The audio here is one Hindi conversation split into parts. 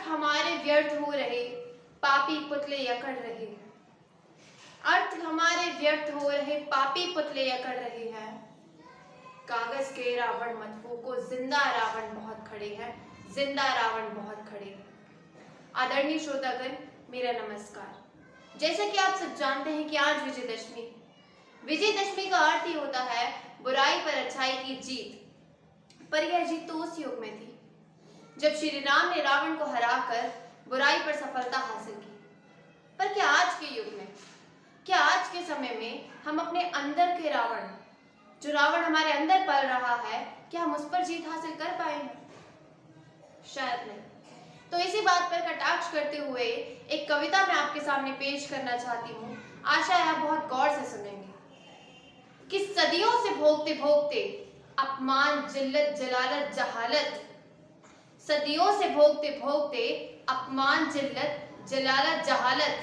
हमारे व्यर्थ हो रहे, पापी पुतले अकड़ रहे। अर्थ हमारे व्यर्थ हो रहे, पापी पुतले अकड़ रहे हैं। कागज के रावण मत फूको, जिंदा रावण बहुत खड़े हैं, जिंदा रावण बहुत खड़े हैं। आदरणीय श्रोतागण, मेरा नमस्कार। जैसा कि आप सब जानते हैं कि आज विजयदशमी। विजयदशमी का अर्थ ही होता है बुराई पर अच्छाई की जीत। पर यह जीत तो उस युग में थी जब श्री राम ने रावण को हराकर बुराई पर सफलता हासिल की। पर क्या आज के युग में, क्या आज के समय में हम अपने अंदर के रावण, जो रावण हमारे अंदर पल रहा है, क्या हम उस पर जीत हासिल कर पाएंगे? शायद नहीं। तो इसी बात पर कटाक्ष करते हुए एक कविता मैं आपके सामने पेश करना चाहती हूँ। आशा है आप बहुत गौर से सुनेंगे। कि सदियों से भोगते भोगते अपमान, जिल्लत, जलालत, जहालत, सदियों से भोगते भोगते अपमान, जिल्लत, जलालत, जहालत,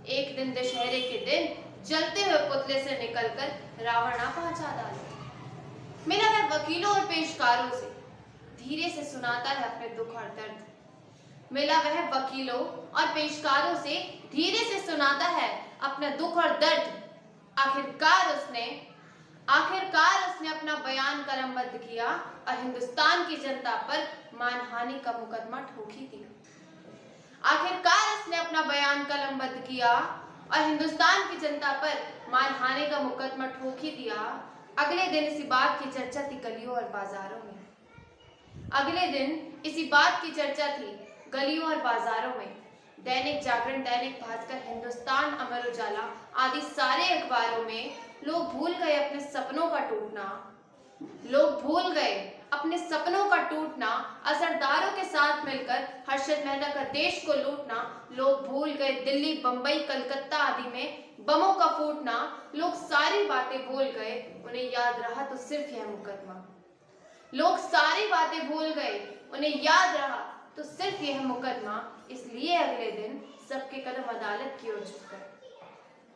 एक दिन दशहरे के दिन जलते हुए पुतले से निकलकर रावण आ पहुंचा डाला। मेरा वह वकीलों और पेशकारों से धीरे से सुनाता है अपने दुख और दर्द। मिला वह वकीलों और पेशकारों से धीरे से सुनाता है अपना दुख और दर्द। आखिरकार उसने अपना बयान कलमबद्ध किया और हिंदुस्तान की जनता पर मानहानि का मुकदमा ठोक ही दिया। आखिरकार उसने अपना बयान कलमबद्ध किया और हिंदुस्तान की जनता पर मानहानि का मुकदमा ठोक ही दिया। अगले दिन इसी बात की चर्चा थी गलियों और बाजारों में। अगले दिन इसी बात की चर्चा थी गलियों और बाजारों में। दैनिक जागरण, दैनिक भास्कर, हिंदुस्तान, अमर उजाला आदि सारे अखबारों में लोग भूल गए अपने सपनों का टूटना। लोग भूल गए अपने सपनों का टूटना, असरदारों के साथ मिलकर हर्षद मेहता का देश को लूटना। लोग भूल गए दिल्ली, बंबई, कलकत्ता आदि में बमों का फूटना। लोग सारी बातें भूल गए, उन्हें याद रहा तो सिर्फ यह मुकदमा। लोग सारी बातें भूल गए, उन्हें याद रहा तो सिर्फ यह मुकदमा। इसलिए अगले दिन सबके कदम अदालत की ओर झुक गए।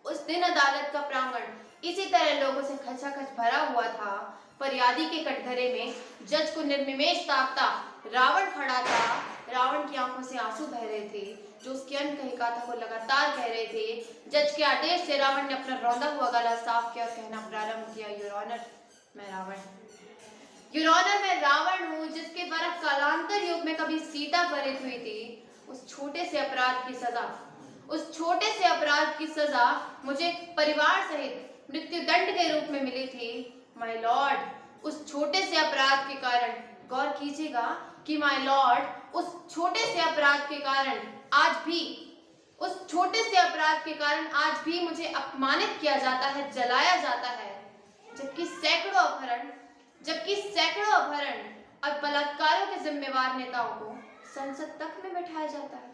उस दिन अदालत का प्रांगण इसी तरह लोगों से खचाखच भरा हुआ था। फरियादी के कटघरे में जज को निर्निमेष ताकता रावण खड़ा था। रावण की आंखों से आंसू बह रहे थे, जो उसकी अनकही गाथा को लगातार कह रहे थे। जज के आदेश से रावण ने अपना रौंदा हुआ गला साफ किया और कहना प्रारंभ किया, योर ऑनर, मैं रावण हूं। योर ऑनर, मैं रावण हूं, जिसके द्वारा कालांतर युग में कभी सीता पतित हुई थी। उस छोटे से अपराध की सजा मुझे परिवार सहित मृत्यु दंड के रूप में मिली थी। माय लॉर्ड, उस छोटे से अपराध के कारण, गौर कीजिएगा कि माय लॉर्ड, उस छोटे से अपराध के कारण आज भी मुझे अपमानित किया जाता है, जलाया जाता है। जबकि सैकड़ों अपहरण और बलात्कारों के जिम्मेवार नेताओं को संसद तक में बैठाया जाता है।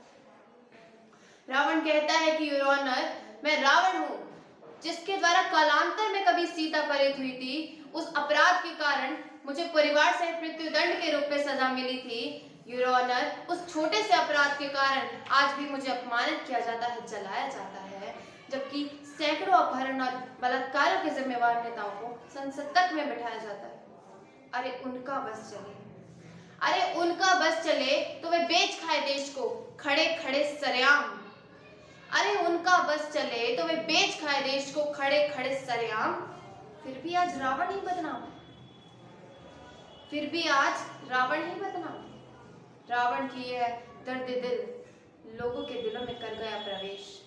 रावण कहता है कि योर ऑनर, मैं रावण हूं, जिसके द्वारा कालांतर में कभी सीता पतित हुई थी। उस अपराध के कारण मुझे परिवार सहित मृत्यु दंड के रूप में सजा मिली थी। योर ऑनर, उस छोटे से अपराध के कारण आज भी मुझे अपमानित किया जाता है, जलाया जाता है। जबकि सैकड़ों अपहरण और बलात्कारों के जिम्मेवार नेताओं को संसद तक में बैठाया जाता है। अरे उनका बस चले तो वे बेच खाए देश को खड़े खड़े सरेआम। अरे उनका बस चले तो वे बेच खाए देश को खड़े खड़े सरेआम। फिर भी आज रावण ही बदनाम। रावण की यह दर्द दिल लोगों के दिलों में कर गया प्रवेश।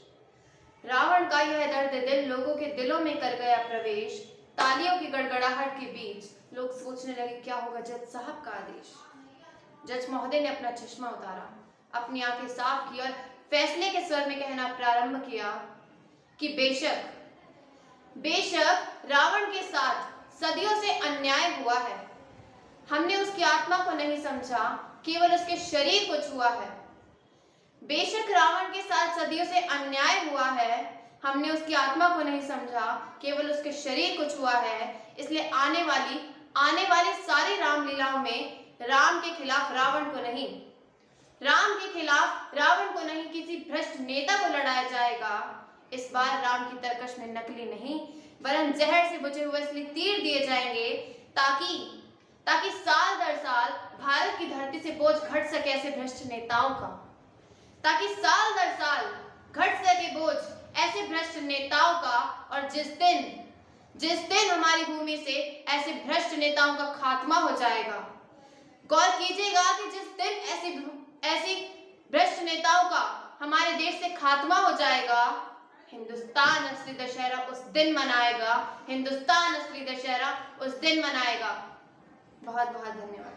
रावण का यह दर्द दिल लोगों के दिलों में कर गया प्रवेश। तालियों की गड़गड़ाहट के बीच लोग सोचने लगे क्या होगा जज साहब का आदेश। जज महोदय ने अपना चश्मा उतारा, अपनी आंखें साफ की और फैसले के स्वर में कहना प्रारंभ किया कि बेशक रावण के साथ सदियों से अन्याय हुआ है। हमने उसकी आत्मा को नहीं समझा, केवल उसके शरीर को छुआ है। बेशक रावण के साथ सदियों से अन्याय हुआ है, हमने उसकी आत्मा को नहीं समझा, केवल उसके शरीर को छुआ है। इसलिए आने वाली सारी रामलीलाओं में राम के खिलाफ रावण को नहीं किसी भ्रष्ट नेता को लड़ाया जाएगा। इस बार राम की तरकश में नकली नहीं वरन जहर से बुझे हुए असली तीर दिए जाएंगे, ताकि साल दर साल भारत की धरती से बोझ घट सके ऐसे भ्रष्ट नेताओं का। ताकि साल दर साल घट सके बोझ ऐसे भ्रष्ट नेताओं का, और जिस दिन हमारी भूमि से ऐसे भ्रष्ट नेताओं का खात्मा हो जाएगा, गौर कीजिएगा कि जिस दिन ऐसी भ्रष्ट नेताओं का हमारे देश से खात्मा हो जाएगा, हिंदुस्तान असली दशहरा उस दिन मनाएगा। हिंदुस्तान असली दशहरा उस दिन मनाएगा। बहुत बहुत धन्यवाद।